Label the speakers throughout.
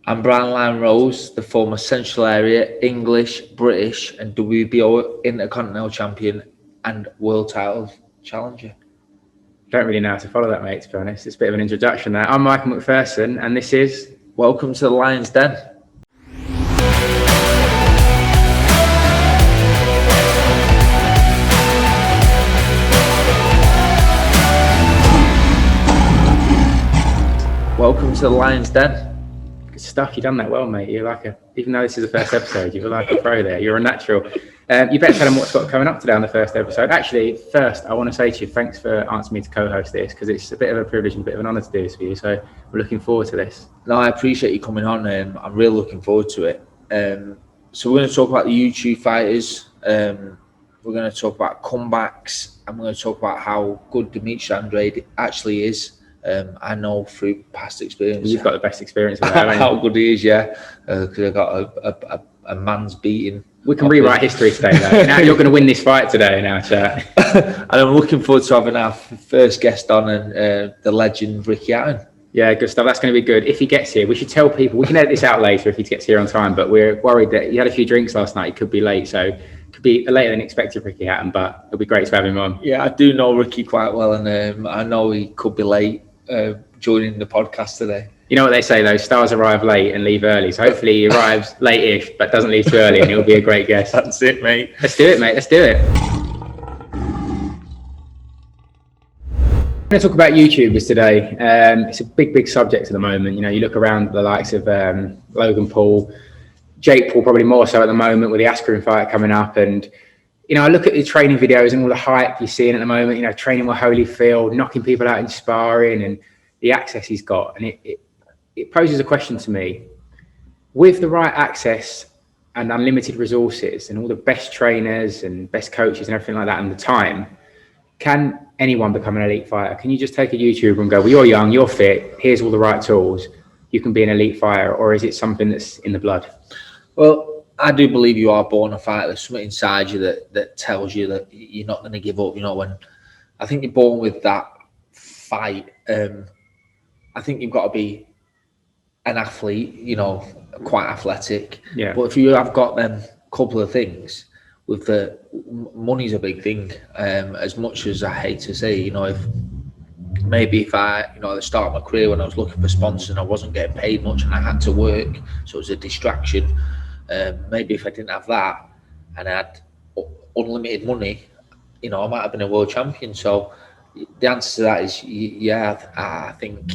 Speaker 1: And Brown Line Rose, the former Central Area, English, British, and WBO Intercontinental Champion and World Title Challenger.
Speaker 2: Don't really know how to follow that, mate, to be honest. It's a bit of an introduction there. I'm Michael Mcpherson, and this is...
Speaker 1: Welcome to the Lion's Den. Welcome to the Lion's Den.
Speaker 2: Good stuff. You've done that well, mate. You're like even though this is the first episode, you're like a pro there. You're a natural. You better tell them what's got coming up today on the first episode. Actually, first, I want to say to you, thanks for asking me to co-host this, because it's a bit of a privilege and a bit of an honour to do this for you. So we're looking forward to this.
Speaker 1: No, I appreciate you coming on, and I'm really looking forward to it. So we're going to talk about the YouTube fighters. We're going to talk about comebacks, and we're going to talk about how good Dimitri Andrade actually is. I know through past experience.
Speaker 2: You've got the best experience of that,
Speaker 1: how good he is, yeah. Because I got a man's beating.
Speaker 2: We can rewrite history today, though. Now you're going to win this fight today in our chat.
Speaker 1: And I'm looking forward to having our first guest on, and the legend Ricky Hatton.
Speaker 2: Yeah, good stuff. That's going to be good. If he gets here, we should tell people. We can edit this out later if he gets here on time. But we're worried that he had a few drinks last night. He could be late, so it could be later than expected, Ricky Hatton. But it'll be great to have him on.
Speaker 1: Yeah, I do know Ricky quite well, and I know he could be late joining the podcast today.
Speaker 2: You know what they say, though, stars arrive late and leave early. So hopefully he arrives late-ish, but doesn't leave too early, and he'll be a great guest.
Speaker 1: That's it, mate.
Speaker 2: Let's do it, mate. Let's do it. We're going to talk about YouTubers today. It's a big subject at the moment. You know, you look around the likes of Logan Paul, Jake Paul probably more so at the moment with the Askren fight coming up. And, you know, I look at the training videos and all the hype you're seeing at the moment, you know, training with Holyfield, knocking people out in sparring, and the access he's got. And it poses a question to me. With the right access and unlimited resources and all the best trainers and best coaches and everything like that and the time, can anyone become an elite fighter? Can you just take a YouTuber and go, well, you're young, you're fit, here's all the right tools, you can be an elite fighter? Or is it something that's in the blood?
Speaker 1: Well, I do believe you are born a fighter. There's something inside you that tells you that you're not going to give up. You know, when I think you're born with that fight, I think you've got to be an athlete, you know, quite athletic.
Speaker 2: Yeah.
Speaker 1: But if you have got them couple of things, with the money's a big thing. As much as I hate to say, you know, if I, you know, at the start of my career when I was looking for sponsors and I wasn't getting paid much and I had to work, so it was a distraction. Maybe if I didn't have that and I had unlimited money, you know, I might have been a world champion. So the answer to that is, yeah, I think,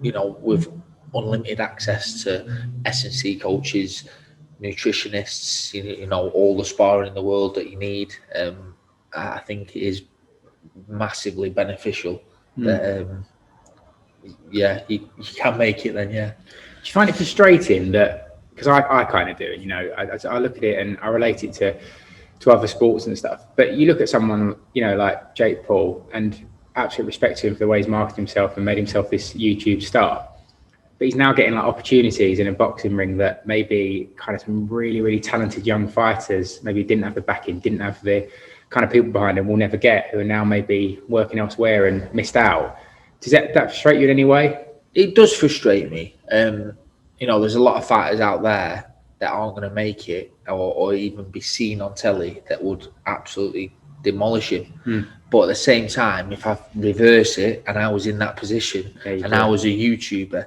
Speaker 1: you know, with unlimited access to S&C coaches, nutritionists, you know, all the sparring in the world that you need, I think it is massively beneficial. That, yeah, you can make it then, yeah.
Speaker 2: Do you find it frustrating that, because I kind of do, you know, I look at it and I relate it to other sports and stuff, but you look at someone, you know, like Jake Paul, and absolute respect to him for the way he's marketed himself and made himself this YouTube star, but he's now getting like opportunities in a boxing ring that maybe kind of some really talented young fighters maybe didn't have the backing, didn't have the kind of people behind them, will never get, who are now maybe working elsewhere and missed out. Does that frustrate you in any way?
Speaker 1: It does frustrate me. You know, there's a lot of fighters out there that aren't going to make it or even be seen on telly that would absolutely demolish him. But at the same time, if I reverse it and I was in that position and I was a YouTuber,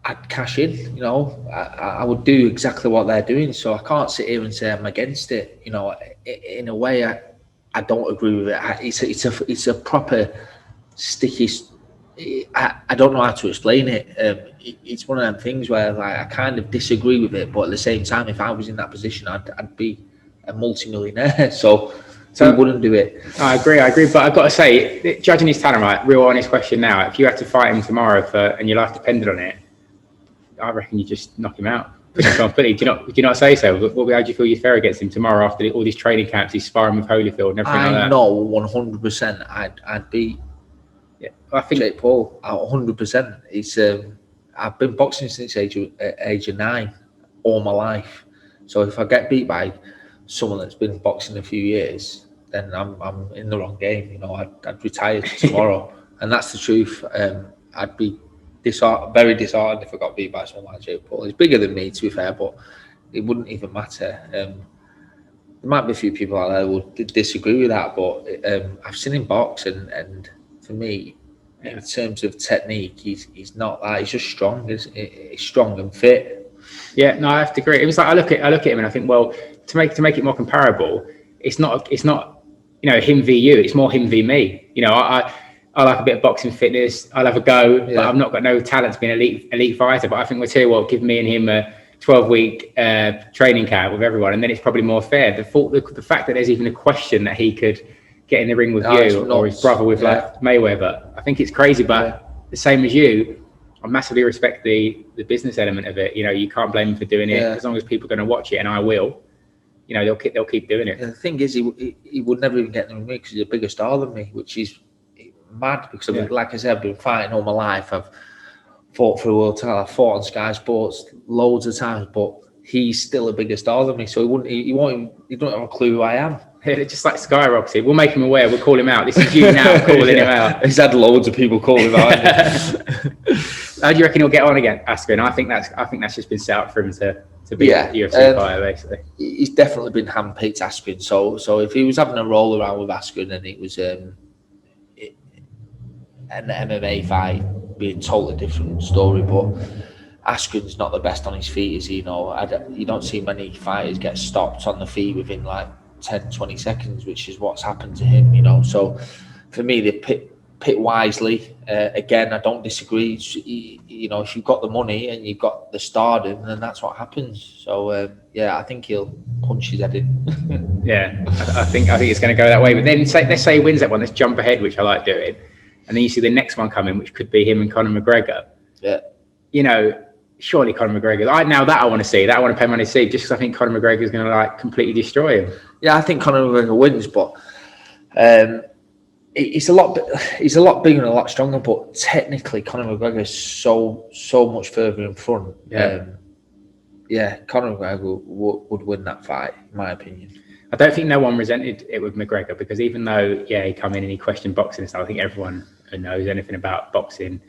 Speaker 1: I'd cash in, you know, I would do exactly what they're doing. So I can't sit here and say I'm against it. You know, in a way, I don't agree with it. It's a proper sticky. I don't know how to explain it. It's one of them things where like I kind of disagree with it, but at the same time, if I was in that position, I'd be a multi-millionaire. So I wouldn't do it.
Speaker 2: I agree. But I've got to say, judging his talent, right? Real honest question now. If you had to fight him tomorrow and your life depended on it, I reckon you just knock him out. Do you not say so? How do you feel you'd fare against him tomorrow after all these training camps? He's sparring with Holyfield and everything like that.
Speaker 1: I know 100%. I'd beat.
Speaker 2: Yeah, I think
Speaker 1: Jake Paul 100%. It's I've been boxing since age of 9 all my life. So if I get beat by someone that's been boxing a few years, then I'm in the wrong game. You know, I'd retire tomorrow, and that's the truth. I'd be very disheartened if I got beat by someone like Jake Paul. He's bigger than me, to be fair, but it wouldn't even matter. There might be a few people out there who would disagree with that, but I've seen him box, and for me, in terms of technique, he's not that. He's just strong. He's strong and fit.
Speaker 2: Yeah, no, I have to agree. It was like I look at him and I think, well, to make it more comparable, it's not him v you. It's more him v me. I like a bit of boxing fitness. I'll have a go, but I've not got no talent to be an elite fighter. But I think we'll tell you what, give me and him a 12-week training camp with everyone, and then it's probably more fair. The fact that there's even a question that he could get in the ring with you or his brother with like Mayweather, I think it's crazy. But the same as you, I massively respect the business element of it. You can't blame him for doing it as long as people are going to watch it, and I will. They'll keep doing it.
Speaker 1: And the thing is, he would never even get in the ring because he's a bigger star than me, which is mad because like I said, I've been fighting all my life. I've fought for a world title. I've fought on Sky Sports loads of times, but he's still a bigger star than me. So he don't have a clue who I am.
Speaker 2: It's just like skyrocketed. We'll make him aware. We'll call him out. This is you now calling him out.
Speaker 1: He's had loads of people call him out.
Speaker 2: How do you reckon he'll get on again, Askren? I think that's just been set up for him to be a UFC fighter, basically.
Speaker 1: He's definitely been handpicked, Askren. So if he was having a roll around with Askren and it was an MMA fight, be a totally different story. But Askren's not the best on his feet, is he? You don't see many fighters get stopped on the feet within like 10, 20 seconds, which is what's happened to him. So for me, they pick wisely. Again, I don't disagree. If you've got the money and you've got the stardom, then that's what happens. So I think he'll punch his head in.
Speaker 2: I think it's going to go that way. But then let's say he wins that one. Let's jump ahead, which I like doing. And then you see the next one coming, which could be him and Conor McGregor. Yeah. Surely Conor McGregor. I want to see. That I want to pay money to see, just because I think Conor McGregor is going to completely destroy him.
Speaker 1: Yeah, I think Conor McGregor wins, but he's a lot bigger and a lot stronger. But technically, Conor McGregor is so much further in front. Conor McGregor would win that fight, in my opinion.
Speaker 2: I don't think no one resented it with McGregor, because even though he come in and he questioned boxing and stuff, I think everyone who knows anything about boxing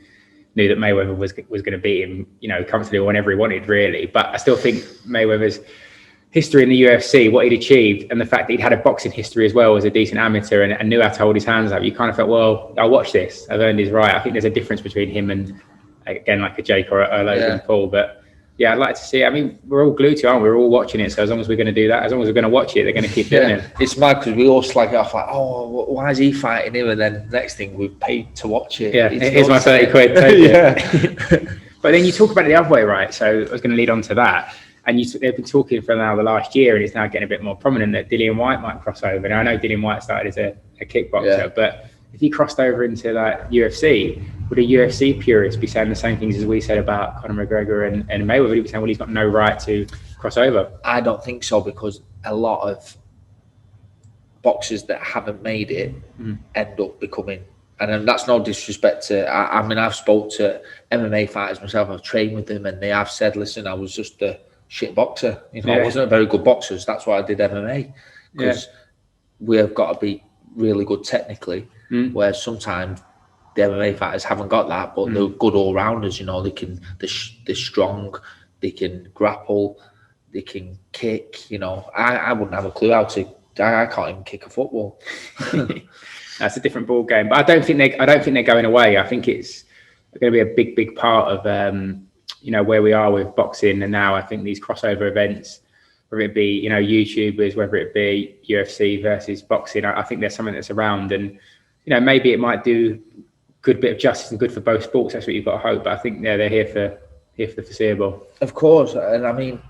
Speaker 2: knew that Mayweather was going to beat him, comfortably whenever he wanted, really. But I still think Mayweather's history in the UFC, what he'd achieved, and the fact that he'd had a boxing history as well as a decent amateur and knew how to hold his hands up, you kind of felt, well, I'll watch this. I've earned his right. I think there's a difference between him and, again, like a Jake or a Logan Paul. But yeah, I'd like to see it. I mean, we're all glued to it, aren't we? We're all watching it. So as long as we're going to do that, as long as we're going to watch it, they're going to keep doing it.
Speaker 1: It's mad because we all slag it off like, oh, why is he fighting him? And then next thing, we've paid to watch it.
Speaker 2: Yeah, here's my 30 quid. But then you talk about it the other way, right? So I was going to lead on to that. And they've been talking for now the last year, and it's now getting a bit more prominent that Dillian Whyte might cross over. Now, I know Dillian Whyte started as a kickboxer, but if he crossed over into UFC, would a UFC purist be saying the same things as we said about Conor McGregor and Mayweather? Would he be saying, well, he's got no right to cross over?
Speaker 1: I don't think so, because a lot of boxers that haven't made it end up becoming, and that's no disrespect to, I've spoke to MMA fighters myself, I've trained with them, and they have said, listen, I was just a shit boxer. I wasn't a very good boxer, so that's why I did MMA, because we have got to be really good technically, where sometimes the MMA fighters haven't got that, but they're good all-rounders. They're strong, they can grapple, they can kick. I wouldn't have a clue how to. I can't even kick a football.
Speaker 2: That's a different ball game, but I don't think they're going away. I think it's going to be a big part of where we are with boxing. And now I think these crossover events, whether it be YouTubers, whether it be UFC versus boxing, I think there's something that's around, and maybe it might do good bit of justice and good for both sports. That's what you've got to hope. But I think they're here for the foreseeable.
Speaker 1: Of course, and I mean,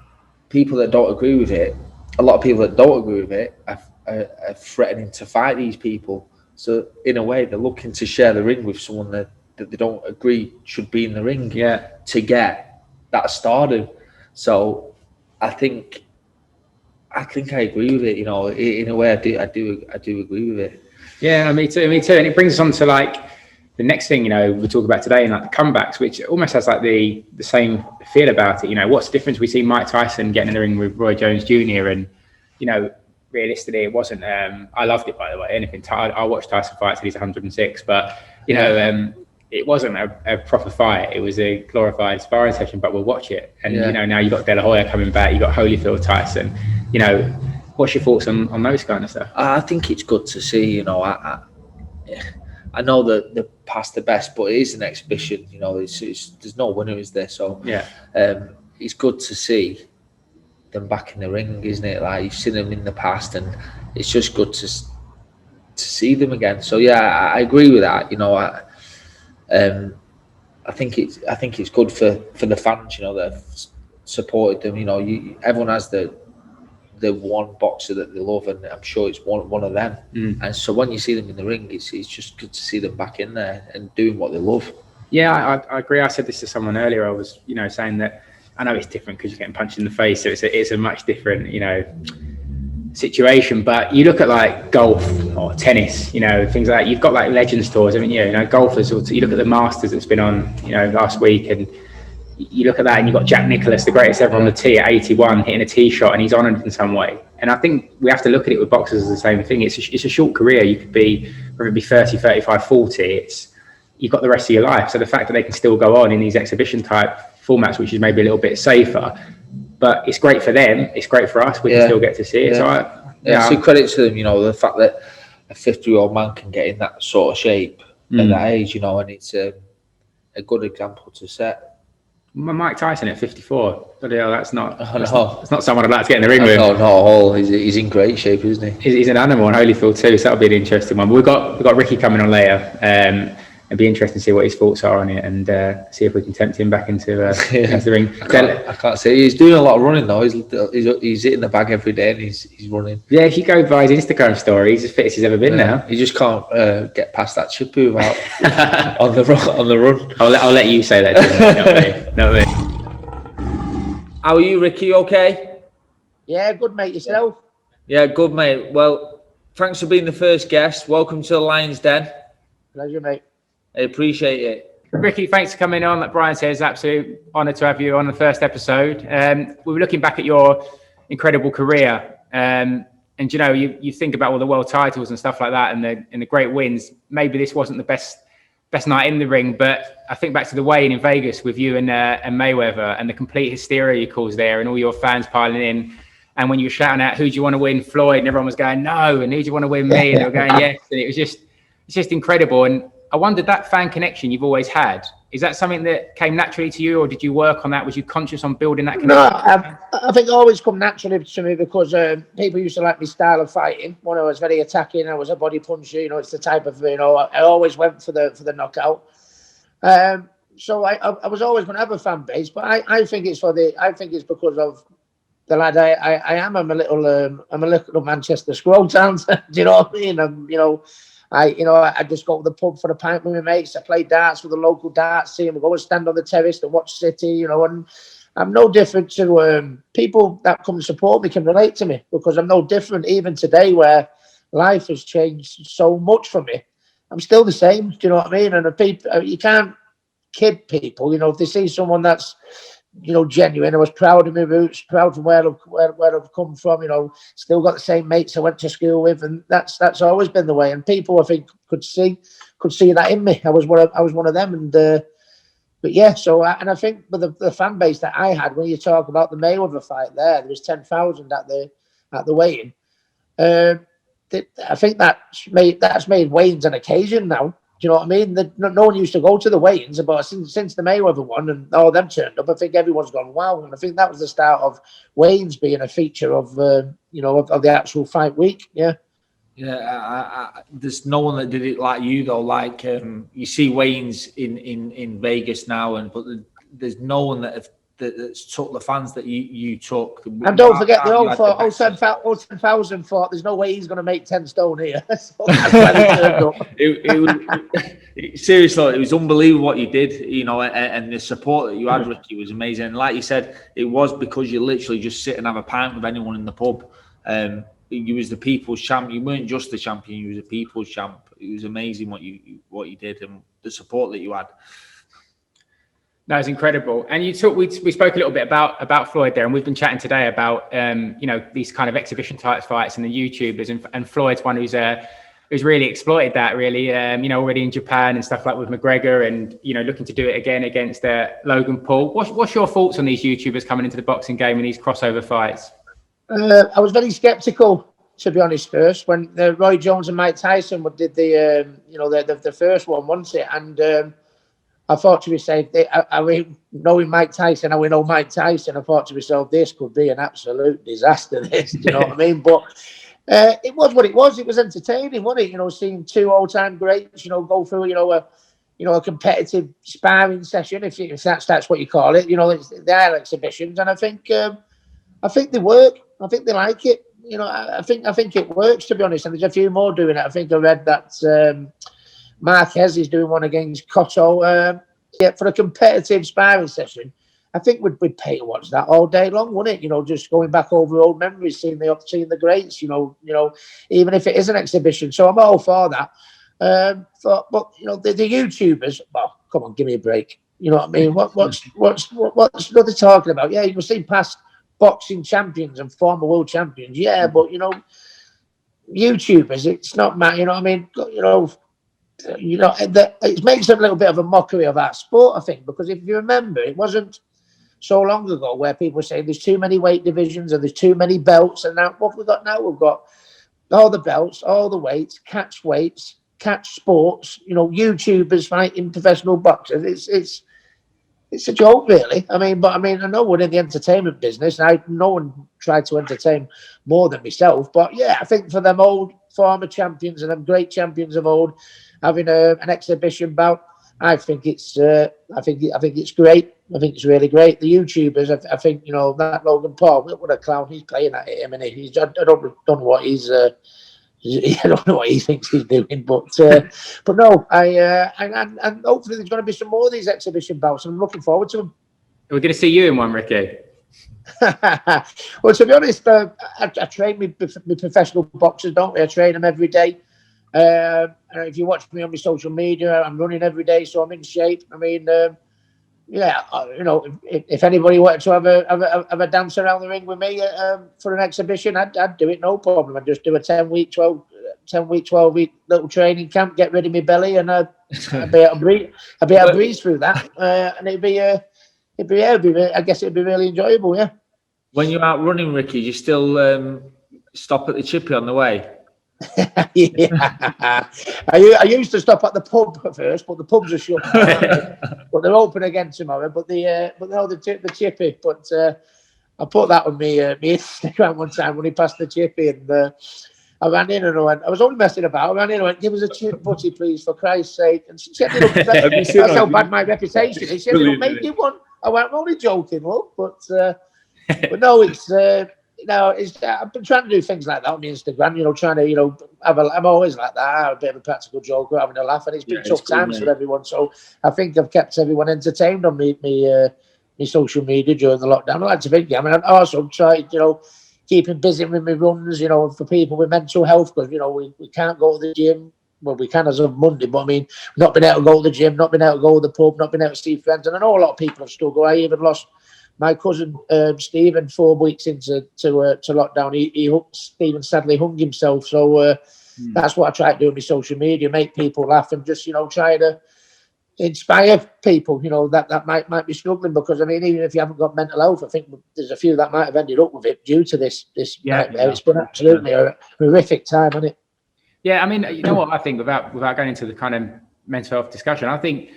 Speaker 1: people that don't agree with it, a lot of people that don't agree with it are threatening to fight these people. So in a way, they're looking to share the ring with someone that they don't agree should be in the ring to get that stardom. So I think I agree with it. In a way, I do agree with it.
Speaker 2: Yeah, me too. And it brings us on to the next thing, we talk about today, and the comebacks, which almost has the same feel about it. What's the difference? We see Mike Tyson getting in the ring with Roy Jones Jr. and, realistically, it wasn't. I loved it, by the way. I watched Tyson fight till he's 106, but it it wasn't a proper fight. It was a glorified sparring session, but we'll watch it. And, you know, now you've got De La Hoya coming back, you've got Holyfield, Tyson, you know, what's your thoughts on those kind of stuff?
Speaker 1: I think it's good to see, you know, I know that they're past the best, but it is an exhibition, you know, there's no winner, is there? So, it's good to see them back in the ring, isn't it? Like, you've seen them in the past, and it's just good to see them again. So yeah, I agree with that. You know, I think it's good for the fans. You know, that have supported them. You know, everyone has the one boxer that they love, and I'm sure it's one of them. And so when you see them in the ring, it's just good to see them back in there and doing what they love.
Speaker 2: Yeah, I agree. I said this to someone earlier. I was, you know, saying that I know it's different because you're getting punched in the face, so it's a much different, you know, situation. But you look at like golf or tennis, you know, things like that. You've got like Legends tours. I mean, you know, golfers. You look at the Masters that's been on, you know, last week, and you look at that, and you've got Jack Nicklaus, the greatest ever on the tee at 81, hitting a tee shot, and he's honoured in some way. And I think we have to look at it with boxers as the same thing. It's a short career. You could be, whether it be 30, 35, 40. You've got the rest of your life. So the fact that they can still go on in these exhibition type formats, which is maybe a little bit safer, but it's great for them. It's great for us. We can still get to see it. So
Speaker 1: so credit to them, you know, the fact that a 50-year-old man can get in that sort of shape at that age, you know, and it's a good example to set.
Speaker 2: Mike Tyson at 54. Bloody hell, that's not someone I'd like to get in the ring with.
Speaker 1: No, not at all. He's in great shape, isn't he?
Speaker 2: He's an animal, and Holyfield too. So that'll be an interesting one. But we've got Ricky coming on later. It'd be interesting to see what his thoughts are on it, and see if we can tempt him back into the ring.
Speaker 1: I can't say he's doing a lot of running though. He's hitting the bag every day, and he's running.
Speaker 2: Yeah, if you go by his Instagram story, he's as fit as he's ever been now.
Speaker 1: He just can't get past that chippy without on the run.
Speaker 2: I'll let you say that, Jim, not me.
Speaker 1: How are you, Ricky? Okay?
Speaker 3: Yeah, good, mate. Yourself?
Speaker 1: Yeah, good, mate. Well, thanks for being the first guest. Welcome to the Lion's Den.
Speaker 3: Pleasure, mate.
Speaker 1: I appreciate it.
Speaker 2: Ricky, thanks for coming on. Like Brian says, absolute honour to have you on the first episode. We were looking back at your incredible career, and you know, you think about all the world titles and stuff like that, and the great wins. Maybe this wasn't the best night in the ring, but I think back to the weigh-in in Vegas with you and Mayweather, and the complete hysteria you caused there, and all your fans piling in. And when you were shouting out, "Who do you want to win, Floyd?" and everyone was going, "No," and "Who do you want to win, me?" and they were going, "Yes." And it's just incredible. And I wondered, that fan connection you've always had, is that something that came naturally to you, or did you work on that? Was you conscious on building that connection?
Speaker 3: No, I think it always come naturally to me because people used to like my style of fighting. When I was very attacking, I was a body puncher. You know, it's the type of, you know, I always went for the knockout. So I was always going to have a fan base, but I think it's because of the lad I am. I'm a little Manchester scroll town. Do you know what I mean? I just go to the pub for a pint with my mates. I play darts with the local darts team. We go and stand on the terrace to watch City, you know, and I'm no different to people that come support me can relate to me because I'm no different even today where life has changed so much for me. I'm still the same, do you know what I mean? And people, you can't kid people, you know, if they see someone that's, you know, genuine. I was proud of my roots, proud from where I've come from. You know, still got the same mates I went to school with, and that's always been the way. And people, I think, could see that in me. I was one of them, and but yeah. So I think with the fan base that I had, when you talk about the Mayweather fight, there was 10,000 at the weigh-in. I think that's made weigh-ins an occasion now. Do you know what I mean? No one used to go to the weigh-ins, but since the Mayweather one and all them turned up, I think everyone's gone, wow. And I think that was the start of weigh-ins being a feature of the actual fight week. Yeah.
Speaker 1: Yeah, there's no one that did it like you though. Like you see weigh-ins in Vegas now, but there's no one that's took the fans that you took.
Speaker 3: And don't forget the old 10,000 thought there's no way he's going to make 10 stone here. So that's why they turned up.
Speaker 1: Seriously, it was unbelievable what you did, you know, and the support that you had, Ricky, was amazing. And like you said, it was because you literally just sit and have a pint with anyone in the pub. You was the people's champ. You weren't just the champion; you was a people's champ. It was amazing what you did and the support that you had.
Speaker 2: No, it's incredible. And we spoke a little bit about Floyd there, and we've been chatting today about these kind of exhibition type fights and the YouTubers, and Floyd's one who's who's really exploited that, really, already in Japan and stuff like with McGregor, and looking to do it again against Logan Paul. What's your thoughts on these YouTubers coming into the boxing game and these crossover fights?
Speaker 3: I was very sceptical, to be honest, first when Roy Jones and Mike Tyson did the first one, wasn't it? And I thought to myself, knowing Mike Tyson, how we know Mike Tyson, I thought to myself, this could be an absolute disaster. This, you know what I mean? But it was what it was. It was entertaining, wasn't it? Seeing two all-time greats, go through, a competitive sparring session, if that's what you call it. They are exhibitions, and I think they work. I think they like it. I think it works, to be honest. And there's a few more doing it. I think I read that Marquez is doing one against Cotto. For a competitive sparring session, I think we'd pay to watch that all day long, wouldn't it? Just going back over old memories, seeing the greats. Even if it is an exhibition. So I'm all for that. But the YouTubers, well, come on, give me a break. You know what I mean? What's they talking about? Yeah, you've seen past boxing champions and former world champions. Yeah, but YouTubers, it's not man. You know what I mean? It makes a little bit of a mockery of our sport, I think, because if you remember, it wasn't so long ago where people were saying there's too many weight divisions and there's too many belts, and now what we've got now, we've got all the belts, all the weights, catch sports, YouTubers fighting professional boxers. It's a joke, really. I know we're in the entertainment business, and no one tried to entertain more than myself. But yeah, I think for them old former champions and them great champions of old having an exhibition bout, I think it's great. I think it's really great. The YouTubers, I think that Logan Paul, what a clown he's playing at him, and I don't know what he's. I don't know what he thinks he's doing, but no, and hopefully there's going to be some more of these exhibition bouts, and I'm looking forward to them.
Speaker 2: We're going to see you in one, Ricky.
Speaker 3: Well, to be honest, I train my professional boxers, don't we? I train them every day. If you watch me on my social media, I'm running every day, so I'm in shape. If anybody wanted to have a dance around the ring with me for an exhibition, I'd do it, no problem. I'd just do a 10-week, 12-week little training camp, get rid of my belly, and I'd be able to breeze through that, and it'd be I guess it'd be really enjoyable. Yeah.
Speaker 1: When you're out running, Ricky, you still stop at the chippy on the way?
Speaker 3: Yeah. I used to stop at the pub first, but the pubs are shut now, but they're open again tomorrow. But the chippy. But I put that on me Instagram one time when he passed the chippy, and I ran in and I was only messing about. I ran in and went, "Give us a chip, butty, please, for Christ's sake." And she said, "That's how bad my reputation is." She said, "Make you one." I went, "I'm only joking, love," but no, it's. I've been trying to do things like that on my Instagram, trying to, I'm always like that. I'm a bit of a practical joker, having a laugh, and it's been tough times for everyone. So I think I've kept everyone entertained on me social media during the lockdown. I like to think, I also tried, keeping busy with my runs, for people with mental health, because, we can't go to the gym. Well, we can as of Monday, but not been able to go to the gym, not been able to go to the pub, not been able to see friends. And I know a lot of people have struggled. I even lost my cousin Stephen 4 weeks into lockdown. Stephen sadly hung himself. So that's what I try to do on my social media: make people laugh and just try to inspire people. That might be struggling, because even if you haven't got mental health, I think there's a few that might have ended up with it due to this nightmare. It's been absolutely a horrific time, hasn't it?
Speaker 2: Yeah, you know what I think, without going into the kind of mental health discussion, I think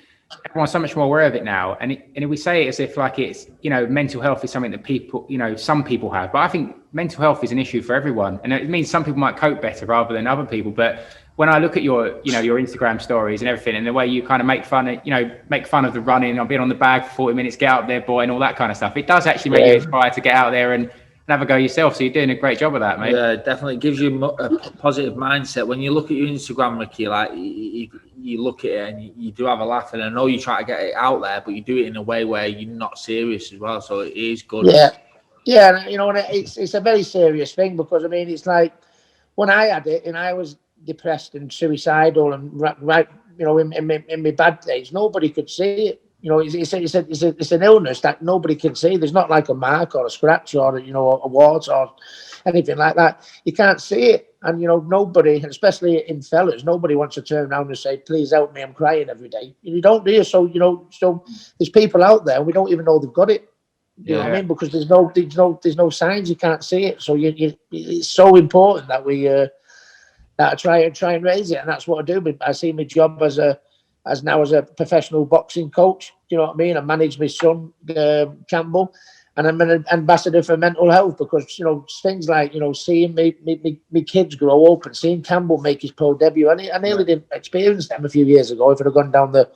Speaker 2: everyone's so much more aware of it now, and we say it as if like it's mental health is something that people some people have, but I think mental health is an issue for everyone, and it means some people might cope better rather than other people. But when I look at your your Instagram stories and everything, and the way you kind of make fun of the running, I've been on the bag for 40 minutes, get out there, boy, and all that kind of stuff, it does actually make you inspired to get out there and have a go yourself. So you're doing a great job of that, mate.
Speaker 1: Yeah, definitely gives you a positive mindset. When you look at your Instagram, Ricky, like you look at it and you do have a laugh, and I know you try to get it out there, but you do it in a way where you're not serious as well. So it is good.
Speaker 3: Yeah, it's a very serious thing, because it's like when I had it and I was depressed and suicidal and in my bad days, nobody could see it. You know, it's an illness that nobody can see. There's not like a mark or a scratch or, you know, a wart or anything like that. You can't see it. And, you know, nobody, especially in fellas, nobody wants to turn around and say, please help me, I'm crying every day. You don't do it. So, you know, so there's people out there and we don't even know they've got it. You know what I mean? Because there's no signs, you can't see it. So it's so important that we that I try and raise it. And that's what I do. I see my job as a professional boxing coach. You know what I mean? I manage my son, Campbell, and I'm an ambassador for mental health because, you know, things like, you know, seeing me kids grow up and seeing Campbell make his pro debut. I nearly didn't experience them a few years ago if I'd have gone down the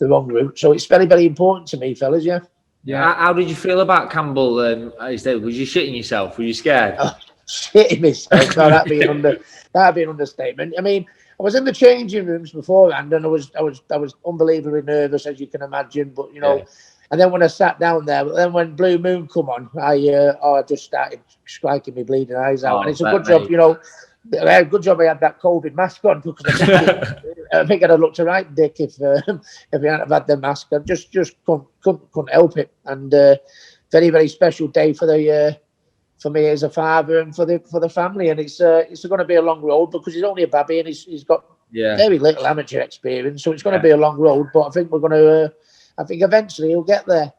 Speaker 3: wrong route. So it's very, very important to me, fellas, yeah.
Speaker 1: Yeah. How did you feel about Campbell? Was you shitting yourself? Were you scared?
Speaker 3: Oh, shitting myself. No, that'd be an understatement. I mean, I was in the changing rooms beforehand, and I was unbelievably nervous, as you can imagine. But you know, and then when I sat down there, but then when Blue Moon come on, I just started striking my bleeding eyes out. And it's a good job, you know. Good job I had that COVID mask on because I think I'd have looked a right dick if I hadn't have had the mask. I just couldn't help it. And very, very special day for me as a father and for the family. And it's going to be a long road because he's only a baby and he's got very little amateur experience. So it's going to be a long road. But I think we're going to. I think eventually he'll get there.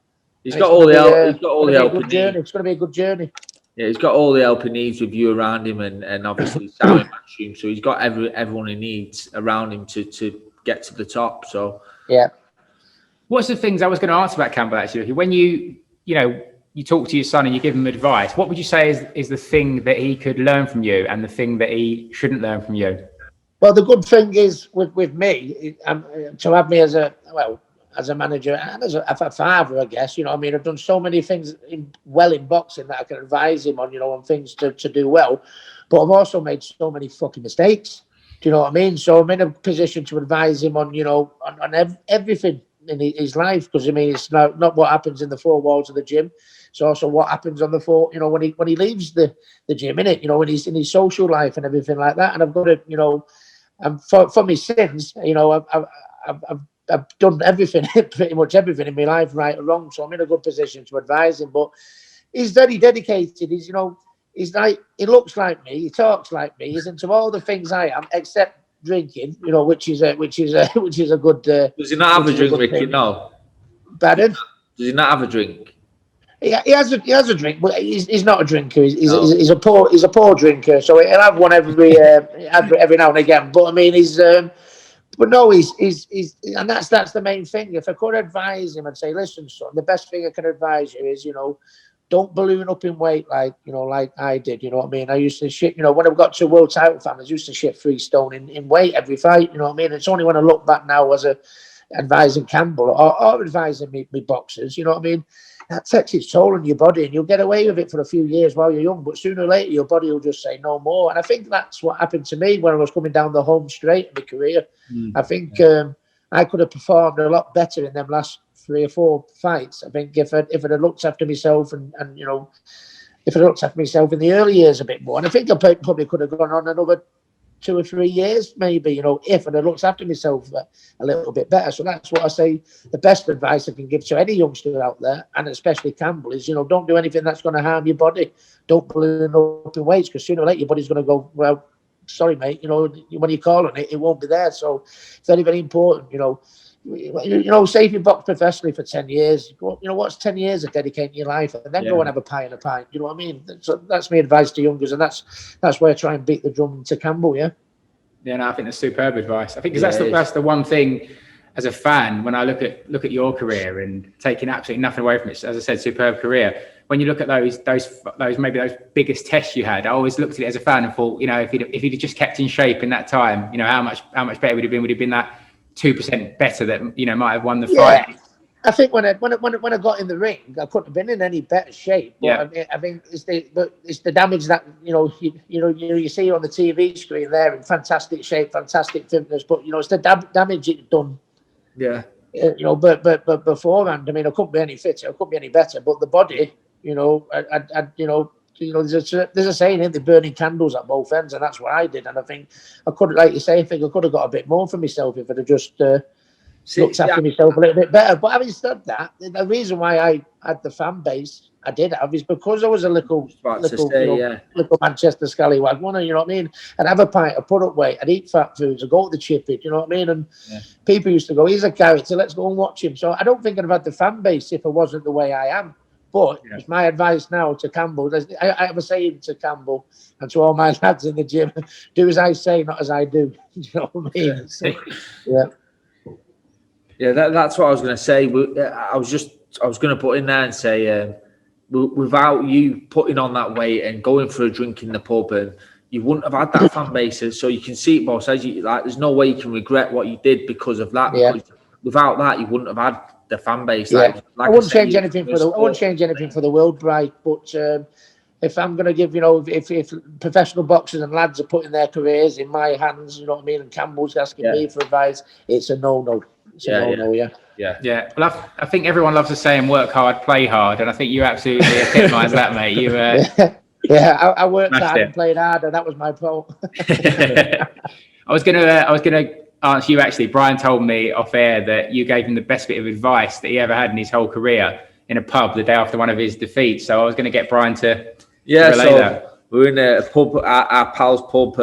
Speaker 1: He's got all the help. He's got all the help.
Speaker 3: It's going to be a good journey.
Speaker 1: Yeah, he's got all the help he needs with you around him, and obviously Sally Matchroom. So he's got everyone he needs around him to get to the top. So
Speaker 2: what's the things I was going to ask about Campbell actually? When you talk to your son and you give him advice, what would you say is the thing that he could learn from you and the thing that he shouldn't learn from you?
Speaker 3: Well, the good thing is with me to have me as a manager and as a father, I guess, you know, I mean, I've done so many things in boxing that I can advise him on, you know, on things to do well, but I've also made so many fucking mistakes. Do you know what I mean? So I'm in a position to advise him on, you know, on everything in his life, because I mean, it's not what happens in the four walls of the gym. It's also what happens on the floor, you know, when he leaves the gym, innit? You know, when he's in his social life and everything like that. And I've got to, you know, for my sins, you know, I've done everything, pretty much everything in my life, right or wrong. So I'm in a good position to advise him. But he's very dedicated. He's, you know, he's like, he looks like me, he talks like me, he's into all the things I am, except drinking, you know, which is a good.
Speaker 1: Does he not have a drink, Ricky? No.
Speaker 3: Pardon?
Speaker 1: Does he not have a drink?
Speaker 3: He has a drink, but he's not a drinker. He's a poor drinker. So he'll have one every now and again. But I mean, but no, he's and that's the main thing. If I could advise him and say, listen, son, the best thing I can advise you is, you know, don't balloon up in weight like I did. You know what I mean? I used to shit, you know, when I got to world title fight, I used to shit 3 stone in weight every fight. You know what I mean? It's only when I look back now as advising Campbell or advising me boxers, you know what I mean? That takes its toll on your body, and you'll get away with it for a few years while you're young, but sooner or later your body will just say no more. And I think that's what happened to me when I was coming down the home straight in my career. I think I could have performed a lot better in them last 3 or 4 fights. I think if I'd have looked after myself and you know, if I'd looked after myself in the early years a bit more, and I think I probably could have gone on another 2 or 3 years, maybe, you know, if I'd have looked after myself a little bit better. So that's what I say. The best advice I can give to any youngster out there, and especially Campbell, is, you know, don't do anything that's going to harm your body. Don't balloon up in weights, because sooner or later your body's going to go, well, sorry, mate, you know, when you call on it, it won't be there. So very, very important, you know, say if you box professionally for 10 years, you know, what's 10 years of dedicating your life, and then go and have a pie and a pint. You know what I mean? So that's my advice to youngers, and that's where I try and beat the drum to Campbell. Yeah,
Speaker 2: no, I think that's superb advice. I think because that's the one thing as a fan, when I look at your career and taking absolutely nothing away from it, as I said, superb career. When you look at those maybe those biggest tests you had, I always looked at it as a fan and thought, you know, if he'd just kept in shape in that time, you know, how much better would have been that 2% better that, you know, might have won the fight.
Speaker 3: I think when I got in the ring, I couldn't have been in any better shape. But I think it's the damage that you see on the TV screen there, in fantastic shape, fantastic fitness. But you know, it's the damage it's done.
Speaker 1: Yeah.
Speaker 3: You know, but beforehand, I mean, I couldn't be any fitter, I couldn't be any better. But the body, you know, there's a saying, they're burning candles at both ends, and that's what I did. And I think I could, like you say, I could have got a bit more for myself if I'd have just looked after myself a little bit better. But having said that, the reason why I had the fan base I did have is because I was a little Manchester scallywag, wasn't I? You know what I mean? I'd have a pint, I'd put up weight, I'd eat fat foods, I'd go to the chippy, you know what I mean? And people used to go, he's a character, let's go and watch him. So I don't think I'd have had the fan base if I wasn't the way I am. But it's my advice now to Campbell. I have a saying to Campbell and to all my lads in the gym: do as I say, not as I do. You know what I mean? So,
Speaker 1: that's what I was going to say. I was going to put in there and say, without you putting on that weight and going for a drink in the pub, and you wouldn't have had that fan base. So you can see it both sides. There's no way you can regret what you did because of that. Because without that, you wouldn't have had the fan base.
Speaker 3: I wouldn't change anything for the world, right? But if I'm going to give, if professional boxers and lads are putting their careers in my hands, you know what I mean, and Campbell's asking me for advice, it's a no-no. It's a no-no.
Speaker 2: Yeah. Well, I think everyone loves the saying "work hard, play hard," and I think you absolutely epitomise that, mate. You.
Speaker 3: I worked hard and played hard, and that was my fault.
Speaker 2: I was gonna answer you actually. Brian told me off air that you gave him the best bit of advice that he ever had in his whole career in a pub the day after one of his defeats. So I was going to get Brian to relay that.
Speaker 1: We were in a pub, our pal's pub,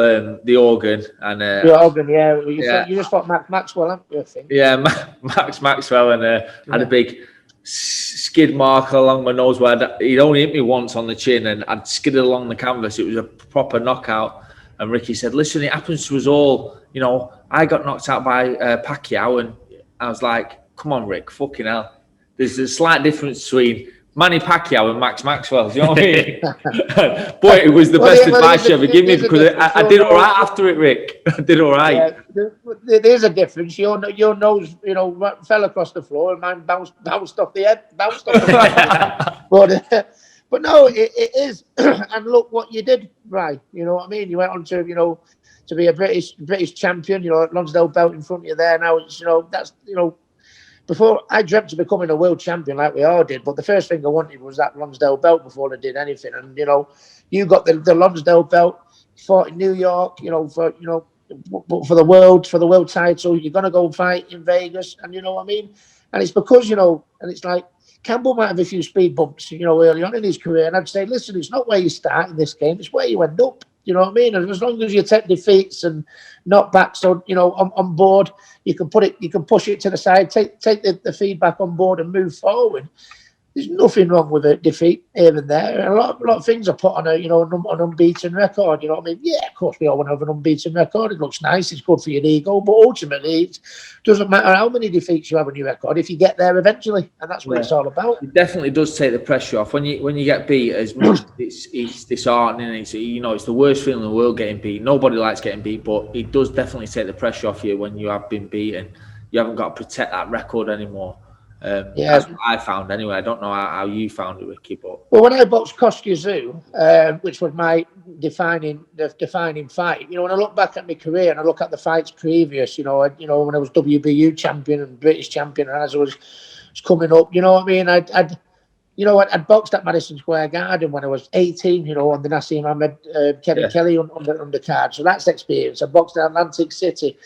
Speaker 1: the Organ, and
Speaker 3: the Organ, you just fought Max Maxwell, haven't you? I think.
Speaker 1: Yeah, Max Maxwell, and had a big skid mark along my nose where he'd only hit me once on the chin, and I'd skidded along the canvas. It was a proper knockout. And Ricky said, "Listen, it happens to us all. You know, I got knocked out by Pacquiao," and I was like, "Come on, Rick, fucking hell. There's a slight difference between Manny Pacquiao and Max Maxwell." Do you know what I mean? But it was the best advice you ever gave me because I did all right after it, Rick. I did all right.
Speaker 3: Yeah, there's a difference. Your nose, fell across the floor, and mine bounced off the head. But no, it is. And look what you did, right? You know what I mean? You went on to, to be a British champion. Lonsdale belt in front of you there. Now it's, that's, before I dreamt of becoming a world champion like we all did. But the first thing I wanted was that Lonsdale belt before I did anything. And, you got the Lonsdale belt, fought in New York, for the world title. You're going to go fight in Vegas. And you know what I mean? And it's because, and it's like, Campbell might have a few speed bumps, early on in his career. And I'd say, listen, it's not where you start in this game, it's where you end up. You know what I mean? And as long as you take defeats and knockbacks on board, you can push it to the side, take the feedback on board and move forward. There's nothing wrong with a defeat here and there. And a lot of things are put on an unbeaten record. You know what I mean? Yeah, of course we all want to have an unbeaten record. It looks nice. It's good for your ego. But ultimately, it doesn't matter how many defeats you have on your record if you get there eventually. And that's what it's all about.
Speaker 1: It definitely does take the pressure off when you get beat. As much as it's disheartening. It's the worst feeling in the world getting beat. Nobody likes getting beat, but it does definitely take the pressure off you when you have been beaten. You haven't got to protect that record anymore. That's what I found anyway. I don't know how you found it, Ricky, but
Speaker 3: when I boxed Kostya Tszyu, which was my defining fight, when I look back at my career and I look at the fights previous, when I was WBU champion and British champion, and as I was coming up, you know what I mean? I'd boxed at Madison Square Garden when I was 18, on the Nassim Ahmed Kevin Kelly undercard. So that's experience. I boxed at Atlantic City.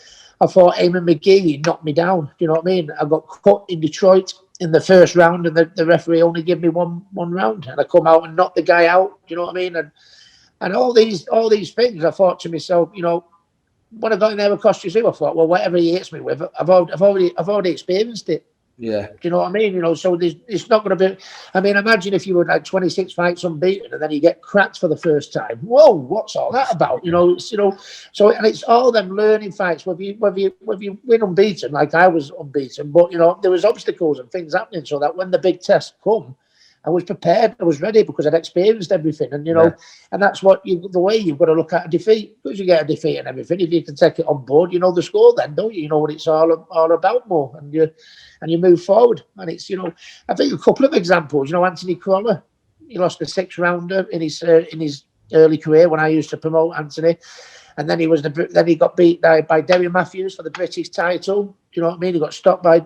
Speaker 3: I fought Eamon McGee, he knocked me down. You know what I mean? I got cut in Detroit in the first round, and the referee only gave me one round, and I come out and knocked the guy out. You know what I mean? And all these things, I thought to myself, when I got in there with Kostya Tszyu, I thought, well, whatever he hits me with, I've already experienced it.
Speaker 1: Yeah.
Speaker 3: Do you know what I mean? So it's not going to be. I mean, imagine if you were like 26 fights unbeaten and then you get cracked for the first time. Whoa, what's all that about? So and it's all them learning fights. Whether you win unbeaten, like I was unbeaten, but there was obstacles and things happening, so that when the big tests come, I was prepared. I was ready because I'd experienced everything, and and that's the way you've got to look at a defeat. Because you get a defeat and everything, if you can take it on board, you know the score. Then don't you? You know what it's all about more, and you move forward. And it's I think a couple of examples. Anthony Crawler, he lost a 6th rounder in his early career when I used to promote Anthony, and then he got beat by Derry Matthews for the British title. Do you know what I mean? He got stopped by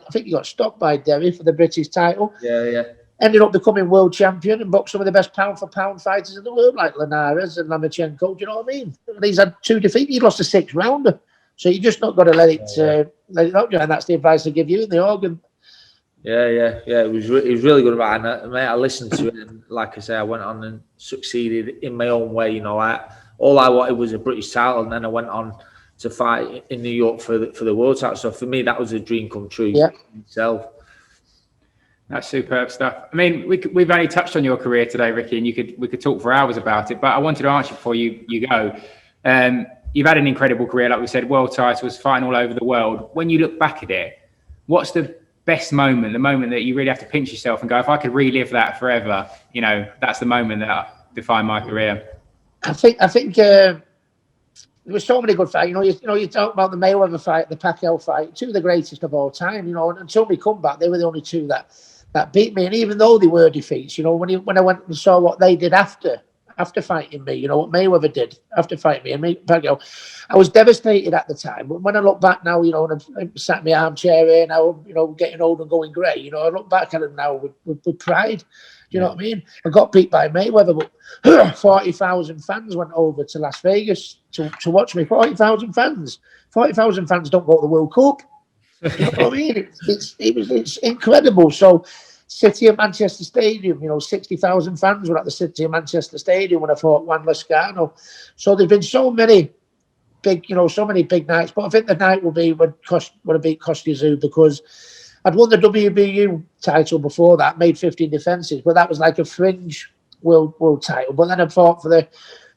Speaker 3: Derry for the British title.
Speaker 1: Yeah.
Speaker 3: Ended up becoming world champion and boxed some of the best pound-for-pound fighters in the world, like Linares and Lomachenko. Do you know what I mean? And he's had 2 defeats. He lost a 6th rounder. So you just not got to let it up, and that's the advice I give you in the organ.
Speaker 1: Yeah. It was really good about it. And, mate, I listened to it, and like I say, I went on and succeeded in my own way. You know, all I wanted was a British title, and then I went on to fight in New York for the world title. So for me, that was a dream come true.
Speaker 3: Yeah.
Speaker 1: Itself.
Speaker 2: That's superb stuff. I mean, we've only touched on your career today, Ricky, and we could talk for hours about it. But I wanted to ask you before you go. You've had an incredible career, like we said, world titles, fighting all over the world. When you look back at it, what's the best moment, the moment that you really have to pinch yourself and go, if I could relive that forever, you know, that's the moment that defined my career?
Speaker 3: I think there were so many good fights. You talk about the Mayweather fight, the Pacquiao fight, two of the greatest of all time. You know, and until we come back, they were the only two that beat me. And even though they were defeats, you know, when I went and saw what they did after fighting me, you know, what Mayweather did after fighting me and me, Pacquiao, I was devastated at the time. But when I look back now, you know, and I sat in my armchair here now, you know, getting old and going grey, you know, I look back at it now with pride. Do you know what I mean? I got beat by Mayweather, but 40,000 fans went over to Las Vegas to watch me. 40,000 fans. 40,000 fans don't go to the World Cup. You know what I mean? It's incredible. So, City of Manchester Stadium, you know, 60,000 fans were at the City of Manchester Stadium when I fought Juan Lezcano. So there've been so many big nights. But I think the night will be when I beat Costa because I'd won the WBU title before that, made 15 defences, but that was like a fringe world title. But then I fought for the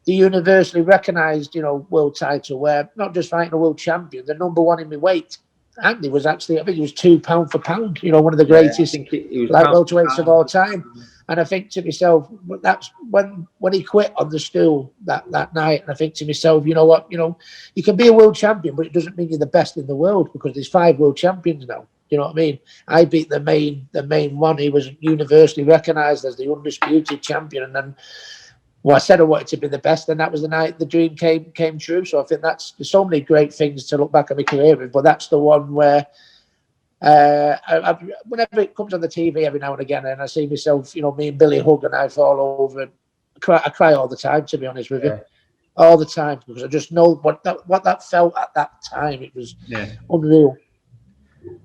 Speaker 3: universally recognised, you know, world title, where not just fighting a world champion, the number one in my weight. Andy was actually, I think he was £2 for pound, you know, one of the greatest light welterweights of all time. And I think to myself, that's when he quit on the stool that night. And I think to myself, you know what, you know, you can be a world champion, but it doesn't mean you're the best in the world because there's 5 world champions now. You know what I mean? I beat the main one. He was universally recognised as the undisputed champion. And then, well, I said I wanted to be the best, and that was the night the dream came true. So I think there's so many great things to look back at my career with, but that's the one where whenever it comes on the TV every now and again, and I see myself, you know, me and Billy hug, and I fall over. I cry all the time, to be honest with you, all the time, because I just know what that felt at that time. It was unreal.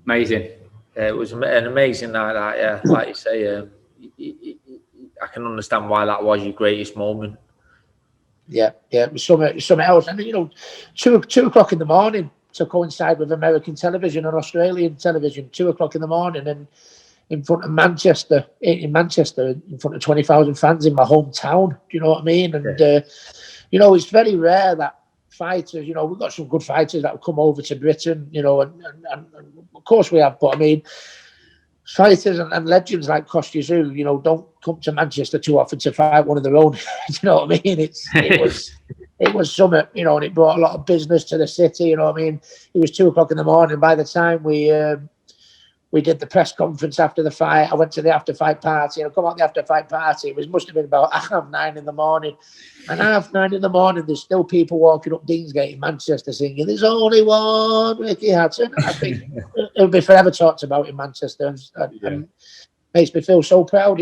Speaker 2: Amazing.
Speaker 1: It was an amazing night. That, like you say, I can understand why that was your greatest moment.
Speaker 3: Yeah, it was something else. And you know, 2 o'clock in the morning to coincide with American television and Australian television. 2 o'clock in the morning, and in front of Manchester, in front of 20,000 fans in my hometown. Do you know what I mean? And you know, it's very rare that fighters, you know, we've got some good fighters that have come over to Britain, you know, and of course we have, but I mean, fighters and legends like Costa, you know, don't come to Manchester too often to fight one of their own. You know what I mean? It was something, you know, and it brought a lot of business to the city. You know what I mean? It was 2 o'clock in the morning. By the time we did the press conference after the fight, I went to the after-fight party. And I come out the after-fight party. It must have been about 9:30 in the morning. And 9:30 in the morning, there's still people walking up Deansgate in Manchester singing, "There's only one Ricky Hatton." I think it'll be forever talked about in Manchester, and makes me feel so proud.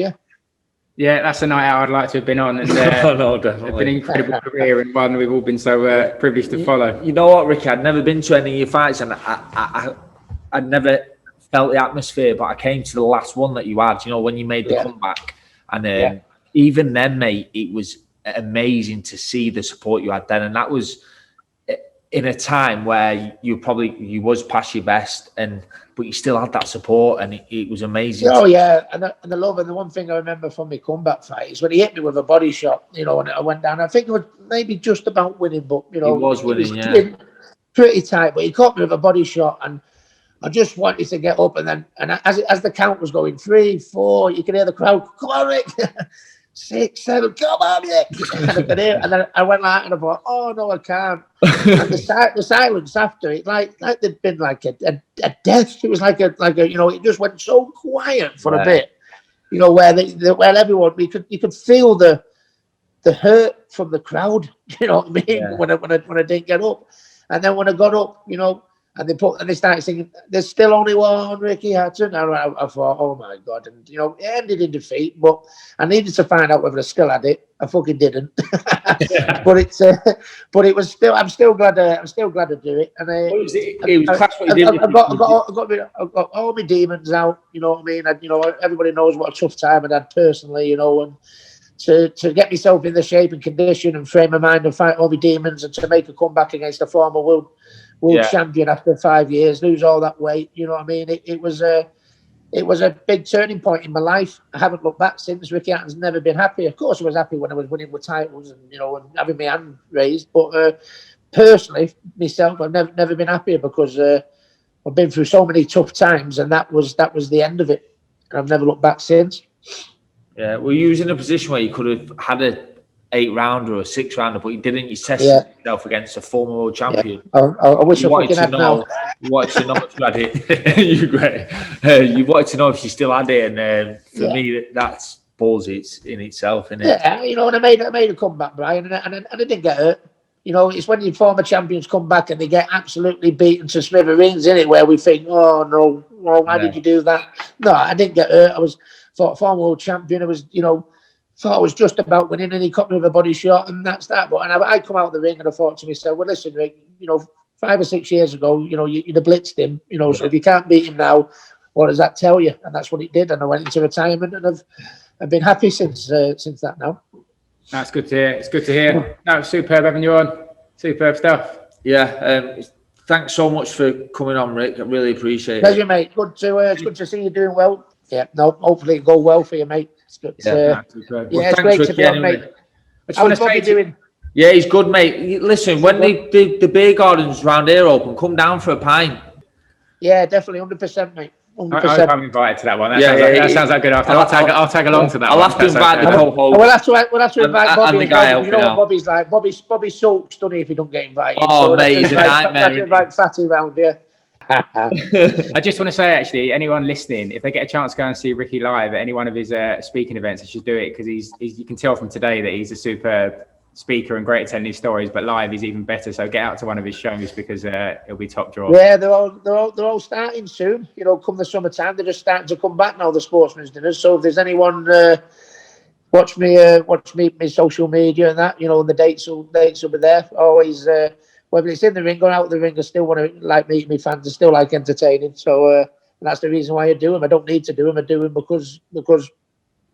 Speaker 2: Yeah, that's a night out I'd like to have been on. And
Speaker 1: no, definitely.
Speaker 2: It's been an incredible career, and one we've all been so privileged to follow.
Speaker 1: You know what, Ricky? I'd never been to any of your fights, and I'd never felt the atmosphere, but I came to the last one that you had, you know, when you made the comeback. And even then, mate, it was amazing to see the support you had then. And that was in a time where you was past your best, but you still had that support, and it was amazing.
Speaker 3: Oh yeah, and the love. And the one thing I remember from my comeback fight is when he hit me with a body shot, you know, and I went down. I think it was maybe just about winning, but you know,
Speaker 1: he was winning,
Speaker 3: pretty tight. But he caught me with a body shot, and I just wanted to get up, and as the count was going 3, 4, you could hear the crowd, "Come on, Rick!" 6, 7, "Come on, Rick!" And then I went like, and I thought, "Oh no, I can't." And the silence after it, like there'd been like a death. It was like a you know, it just went so quiet for a bit, you know, where everyone you could feel the hurt from the crowd. You know what I mean? When I didn't get up, and then when I got up, you know, And they started singing, "There's still only one Ricky Hatton." And I thought, oh my God. And, you know, it ended in defeat, but I needed to find out whether I still had it. I fucking didn't. but it was still, I'm still glad to do it. And
Speaker 1: it was class what you did.
Speaker 3: I got all my demons out, you know what I mean? And, you know, everybody knows what a tough time I had personally, you know, and to get myself in the shape and condition and frame of mind and fight all my demons and to make a comeback against a former world champion after 5 years, lose all that weight, you know what I mean? It was a big turning point in my life. I haven't looked back since. Ricky Hatton's never been happy. Of course, I was happy when I was winning with titles and, you know, and having my hand raised. But personally, myself, I've never been happier because I've been through so many tough times, and that was the end of it. And I've never looked back since.
Speaker 1: Yeah, well, you was in a position where you could have had a 8-rounder or a 6-rounder, but you didn't. You tested yourself against a former world champion.
Speaker 3: Yeah. I wish I fucking had now.
Speaker 1: You wanted to know if you had it. You're great. You wanted to know if you still had it, and for me, that's ballsy in itself, isn't it?
Speaker 3: Yeah, you know, and I made a comeback, Brian, and I didn't get hurt. You know, it's when your former champions come back and they get absolutely beaten to smithereens, in it, where we think, oh no, well, why did you do that? No, I didn't get hurt. I was former world champion. I was, you know, thought I was just about winning, and he caught me with a body shot, and that's that. But I come out of the ring and I thought to myself, well, listen, Rick, you know, 5 or 6 years ago, you know, you'd have blitzed him, you know, so if you can't beat him now, what does that tell you? And that's what it did. And I went into retirement, and I've been happy since that now.
Speaker 2: That's good to hear. It's good to hear. No, superb having you on. Superb stuff.
Speaker 1: Yeah. Thanks so much for coming on, Rick. I really appreciate it.
Speaker 3: Pleasure, mate. It's good to see you doing well. Yeah, no, hopefully it go well for you, mate. It's good. It's great to be on, mate. How's Bobby doing?
Speaker 1: Yeah, he's good, mate. Listen, when the beer gardens round here open, come down for a pint.
Speaker 3: Yeah, definitely, 100%, mate. 100%.
Speaker 2: I hope I'm invited to that one. That sounds like good. I'll tag along to that.
Speaker 1: I'll have to invite the co-host.
Speaker 3: We'll have to invite Bobby.
Speaker 1: And the guy
Speaker 3: you know what Bobby's like. Bobby sulks, doesn't he, if he don't get invited?
Speaker 1: Oh, so mate, he's a nightmare.
Speaker 3: Have to invite Fatty round here.
Speaker 2: I just want to say, actually, anyone listening, if they get a chance to go and see Ricky live at any one of his speaking events, they should do it, because he's you can tell from today that he's a superb speaker and great at telling his stories, but live he's even better. So get out to one of his shows, because it'll be top draw.
Speaker 3: Yeah, they're all starting soon. You know, come the summertime, they're just starting to come back now, the sportsmen's dinners. So if there's anyone watch me my social media and that, you know, and the dates will be there. Always. Whether it's in the ring or out of the ring, I still want to like meet my fans. I still like entertaining. So that's the reason why I do them. I don't need to do them. I do them because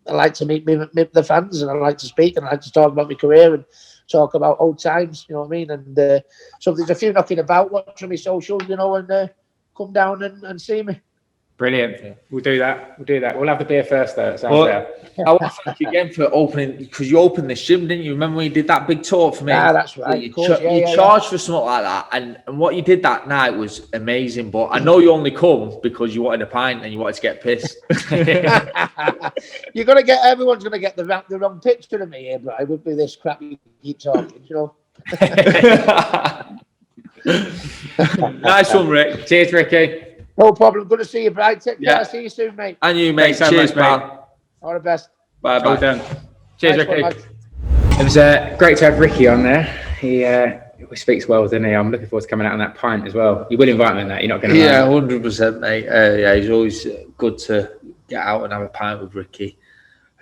Speaker 3: I like to meet the fans, and I like to speak, and I like to talk about my career and talk about old times. You know what I mean? And so if there's a few knocking about, watch on my socials, you know, and come down and see me.
Speaker 2: Brilliant. We'll do that. We'll have the beer first, though. It sounds fair.
Speaker 1: I want to thank you again for opening, because you opened this gym, didn't you? Remember when you did that big talk for me?
Speaker 3: Yeah, that's right.
Speaker 1: You charged for something like that, and what you did that night was amazing. But I know you only come because you wanted a pint and you wanted to get pissed.
Speaker 3: Everyone's gonna get the wrong picture of me here, Brian. With this crap you keep talking, you know.
Speaker 1: Nice one, Rick.
Speaker 2: Cheers, Ricky.
Speaker 3: No problem. Good to see you, Brian. Take care. See you soon, mate.
Speaker 1: And you, mate. Cheers, pal.
Speaker 3: All the best.
Speaker 1: Bye.
Speaker 2: Well done. Cheers,
Speaker 3: nice
Speaker 2: Ricky.
Speaker 3: One,
Speaker 2: it was great to have Ricky on there. He speaks well, doesn't he? I'm looking forward to coming out on that pint as well. You will invite me on that. You're not going to.
Speaker 1: Yeah, 100%, mate. Yeah, he's always good to get out and have a pint with Ricky.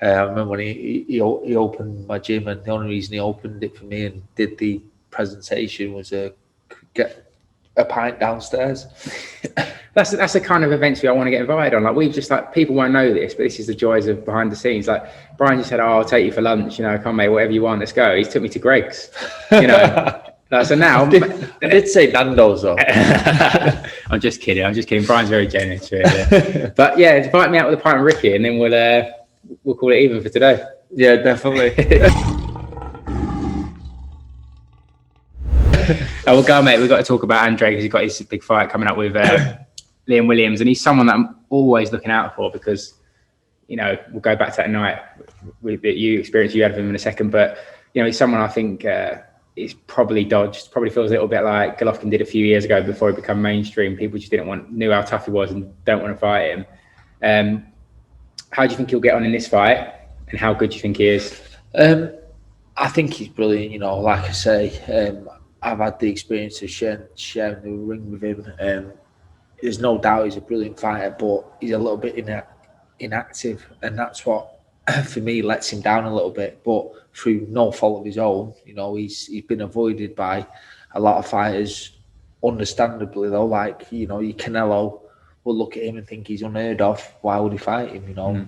Speaker 1: I remember when he opened my gym, and the only reason he opened it for me and did the presentation was to get a pint downstairs.
Speaker 2: That's the kind of events I want to get invited on. Like, we've just, like, people won't know this, but this is the joys of behind the scenes. Like, Brian just said, "Oh, I'll take you for lunch. You know, come, mate, whatever you want, let's go." He took me to Greg's. You know, so now
Speaker 1: I did say Nando's though.
Speaker 2: I'm just kidding. Brian's very generous. Really. But yeah, invite me out with a pint with Ricky, and then we'll call it even for today.
Speaker 1: Yeah, definitely.
Speaker 2: We'll go, mate. We've got to talk about Andre, because he's got his big fight coming up with Liam Williams, and he's someone that I'm always looking out for, because, you know, we'll go back to that night that you experienced. You had of him in a second, but, you know, he's someone I think is probably dodged. Probably feels a little bit like Golovkin did a few years ago before he became mainstream. People just knew how tough he was and don't want to fight him. How do you think he'll get on in this fight, and how good do you think he is?
Speaker 1: I think he's brilliant. You know, like I say, I've had the experience of sharing the ring with him. There's no doubt he's a brilliant fighter, but he's a little bit inactive, and that's what for me lets him down a little bit. But through no fault of his own, he's been avoided by a lot of fighters, understandably though. Like your Canelo will look at him and think he's unheard of. Why would he fight him?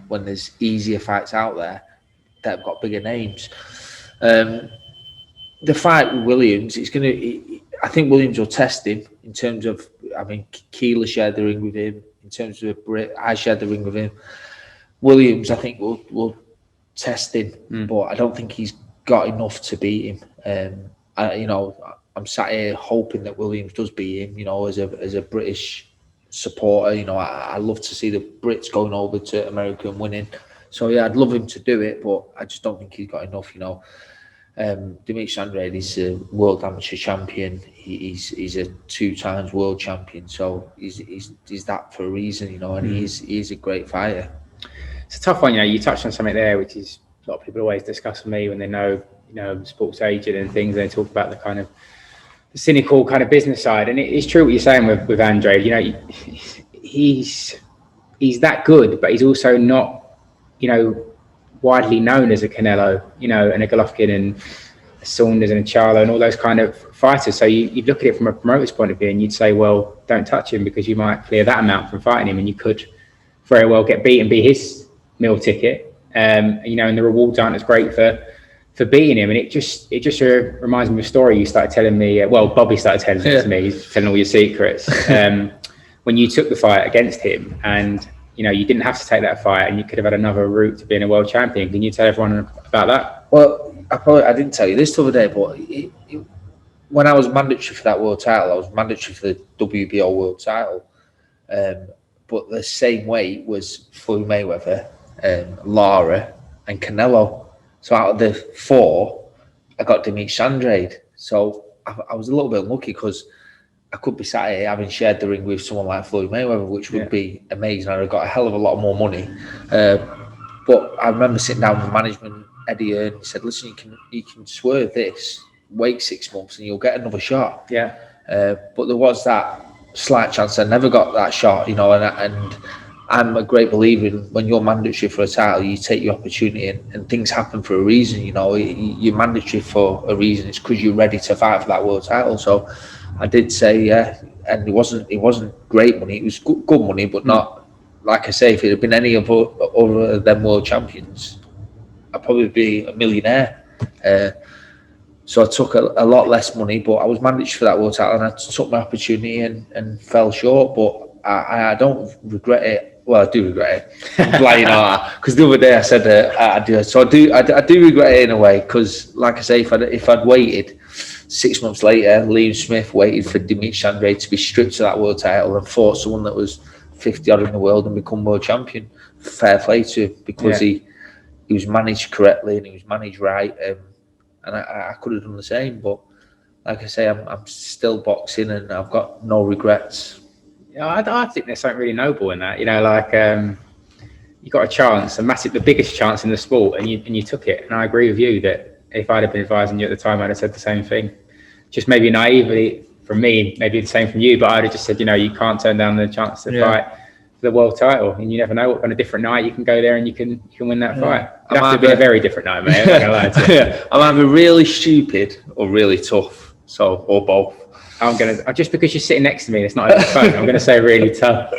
Speaker 1: When there's easier fights out there that have got bigger names. The fight with Williams, I think Williams will test him in terms of. I mean, Keeler shared the ring with him. In terms of a Brit, I shared the ring with him. Williams, I think, will test him, but I don't think he's got enough to beat him. I'm sat here hoping that Williams does beat him. As a British supporter, I love to see the Brits going over to America and winning. So yeah, I'd love him to do it, but I just don't think he's got enough. Demetrius Andrade is a world amateur champion. He's a 2 times world champion. So he's that for a reason, and he's a great fighter.
Speaker 2: It's a tough one, you touched on something there, which is a lot of people always discuss with me when they know, sports agent and things. They talk about the kind of the cynical kind of business side, and it's true what you're saying with Andrade. He's that good, but he's also not, widely known as a Canelo, and a Golovkin and a Saunders and a Charlo and all those kind of fighters. So you'd look at it from a promoter's point of view and you'd say, well, don't touch him because you might clear that amount from fighting him, and you could very well get beat and be his meal ticket. And the rewards aren't as great for beating him. And it just reminds me of a story you started telling me. Bobby started telling it to me. He's telling all your secrets. When you took the fight against him, and you didn't have to take that fight, and you could have had another route to being a world champion. Can you tell everyone about that?
Speaker 1: Well, I didn't tell you this the other day, but when I was mandatory for that world title, I was mandatory for the WBO world title. But the same weight was Floyd Mayweather, Lara, and Canelo. So out of the 4, I got Demetrius Andrade. So I was a little bit unlucky because I could be sat here having shared the ring with someone like Floyd Mayweather, which would be amazing. I'd have got a hell of a lot more money. But I remember sitting down with management, Eddie Earn, he said, listen, you can swerve this, wait 6 months and you'll get another shot.
Speaker 2: Yeah.
Speaker 1: But there was that slight chance I never got that shot, and I'm a great believer in when you're mandatory for a title, you take your opportunity and things happen for a reason. You're mandatory for a reason. It's because you're ready to fight for that world title. So I did say, yeah, and it wasn't great money. It was good money, but not, like I say, if it had been any of other than world champions, I'd probably be a millionaire. So I took a lot less money, but I was mandatory for that world title, and I took my opportunity and fell short. But I don't regret it. Well, I do regret it. I'm lying out because the other day I said I do. So I do regret it in a way because, like I say, if I'd waited 6 months later, Liam Smith waited for Demetrius Andrade to be stripped to that world title and fought someone that was 50 odd in the world and become world champion. Fair play to him because he was managed correctly and he was managed right. And I could have done the same, but like I say, I'm still boxing and I've got no regrets.
Speaker 2: I think there's something really noble in that. You got a chance, the biggest chance in the sport, and you took it. And I agree with you that if I'd have been advising you at the time, I'd have said the same thing. Just maybe naively from me, maybe the same from you, but I'd have just said, you can't turn down the chance to fight for the world title, and you never know what kind of different night you can go there and you can win that fight. It'd have to be a very different night, mate. I'm not gonna lie to you.
Speaker 1: I'm either really stupid or really tough, or both.
Speaker 2: Just because you're sitting next to me, it's not over the phone. I'm gonna say really tough.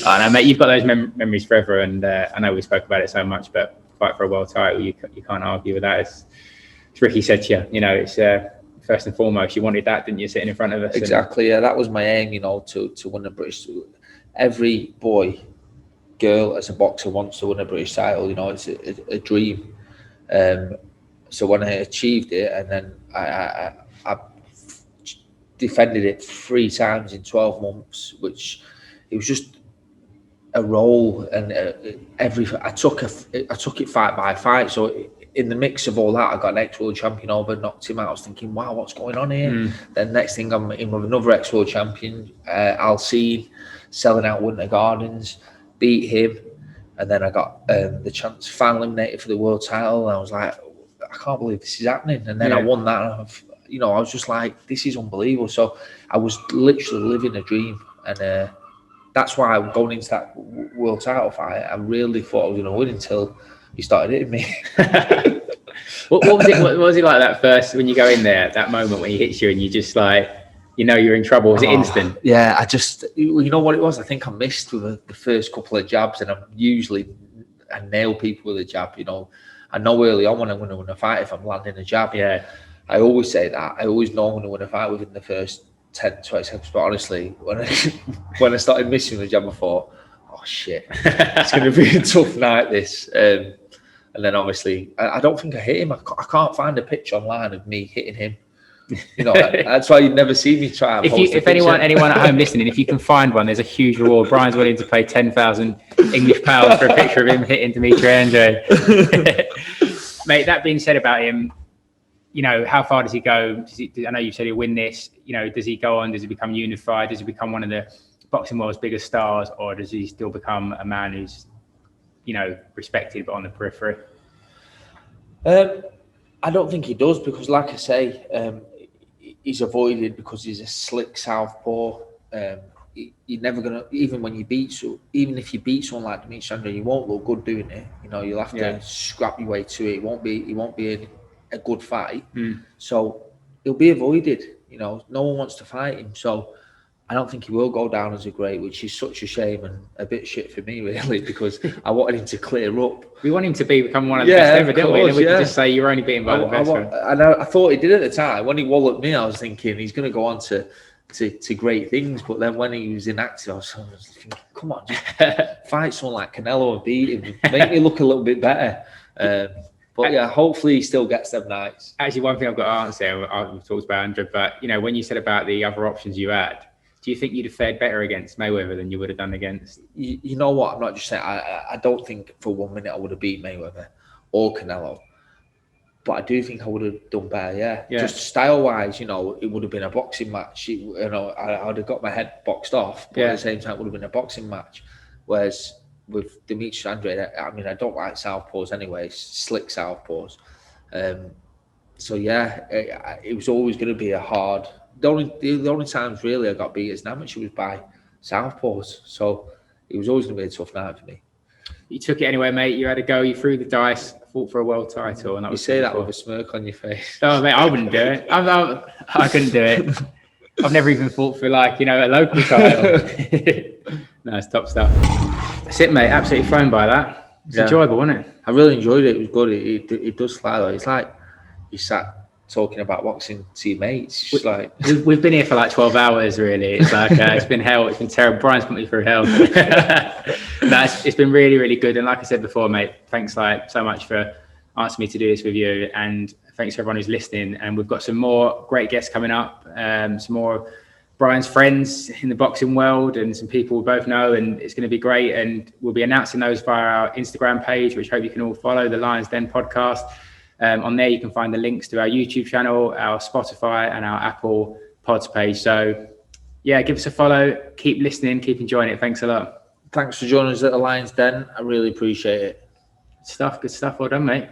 Speaker 2: I know, mate. You've got those memories forever, and I know we spoke about it so much, but fight for a world title, you can't argue with that. As Ricky said to you, it's first and foremost, you wanted that, didn't you? Sitting in front of us.
Speaker 1: Exactly. Yeah, that was my aim. To win a British. Every boy, girl, as a boxer wants to win a British title. It's a dream. So when I achieved it, and then I defended it 3 times in 12 months, which it was just a role, and I took it fight by fight. So in the mix of all that, I got an ex-world champion over, knocked him out. I was thinking, wow, what's going on here? Then next thing I'm in with another ex-world champion, Alcine, selling out Winter Gardens, beat him, and then I got the chance, final eliminated for the world title, and I was like, I can't believe this is happening. And then I won that. you know, I was just like, this is unbelievable. So I was literally living a dream, and that's why I'm going into that world title fight. I really thought I was going to win until he started hitting me.
Speaker 2: What was it? What was it like that first when you go in there? That moment when he hits you and you just like, you know, you're in trouble. Was it instant?
Speaker 1: Yeah, you know what it was? I think I missed with the first couple of jabs, and I nail people with a jab. You know, I know early on when I'm going to win a fight if I'm landing a jab.
Speaker 2: Yeah.
Speaker 1: I always say that. I always know I'm going to win a fight within the first 10, 20 seconds. But honestly, when I started missing the jab, I thought, oh shit, it's going to be a tough night, this. And then obviously, I don't think I hit him. I can't find a picture online of me hitting him. You know, that's why you'd never see me try.
Speaker 2: If anyone at home listening, if you can find one, there's a huge reward. Brian's willing to pay 10,000 English pounds for a picture of him hitting Dimitri Andre. Mate, that being said about him, you know, how far does he go? I know you said he'll win this. You know, does he go on? Does he become unified? Does he become one of the boxing world's biggest stars, or does he still become a man who's, you know, respected but on the periphery?
Speaker 1: I don't think he does, because, like I say, he's avoided because he's a slick southpaw. You're never gonna, even if you beat someone like Dimitri Andre, you won't look good doing it. You know, you'll have to scrap your way to it. It won't be a good fight. So he'll be avoided. You know, no one wants to fight him. So I don't think he will go down as a great, which is such a shame and a bit shit for me, really, because I wanted him to clear up.
Speaker 2: We want him to become one of the best ever, don't we? And then we can just say you're only beaten by the best one.
Speaker 1: And I thought he did at the time. When he walloped me, I was thinking he's going to go on to great things. But then when he was inactive, I was thinking, come on, just fight someone like Canelo and beat him. Make me look a little bit better. But yeah, hopefully he still gets them nights.
Speaker 2: Actually, one thing I've got to answer, we've talked about Andrew, but, you know, when you said about the other options you had, do you think you'd have fared better against Mayweather than you would have done against?
Speaker 1: You know what? I'm not just saying. I don't think for 1 minute I would have beat Mayweather or Canelo, but I do think I would have done better. Yeah. Just style wise, you know, it would have been a boxing match. You know, I would have got my head boxed off, but at the same time, it would have been a boxing match. Whereas with Dimitri Andre, I mean, I don't like southpaws anyway, slick southpaws. So yeah, it was always going to be a hard. The only times really I got beat as an amateur was by southpaws, so it was always going to be a tough night for me.
Speaker 2: You took it anyway, mate. You had a go. You threw the dice, fought for a world title, and that was.
Speaker 1: You say that with a smirk on your face.
Speaker 2: Oh, mate, I wouldn't do it. I couldn't do it. I've never even fought for, like, you know, a local title. No, it's top stuff. That's it, mate. Absolutely thrown by that. It's enjoyable, wasn't it?
Speaker 1: I really enjoyed it. It was good. It does fly though. It's like you sat talking about boxing to your mates. It's like
Speaker 2: we've been here for like 12 hours, really. It's like it's been hell. It's been terrible. Brian's put me through hell. No, it's been really, really good. And like I said before, mate, thanks so much for asking me to do this with you. And thanks to everyone who's listening. And we've got some more great guests coming up. Some more Brian's friends in the boxing world and some people we both know. And it's going to be great. And we'll be announcing those via our Instagram page, which I hope you can all follow, the Lions Den podcast. On there, you can find the links to our YouTube channel, our Spotify, and our Apple Pods page. So, yeah, give us a follow. Keep listening. Keep enjoying it. Thanks a lot.
Speaker 1: Thanks for joining us at the Lions Den. I really appreciate it.
Speaker 2: Good stuff. Well done, mate.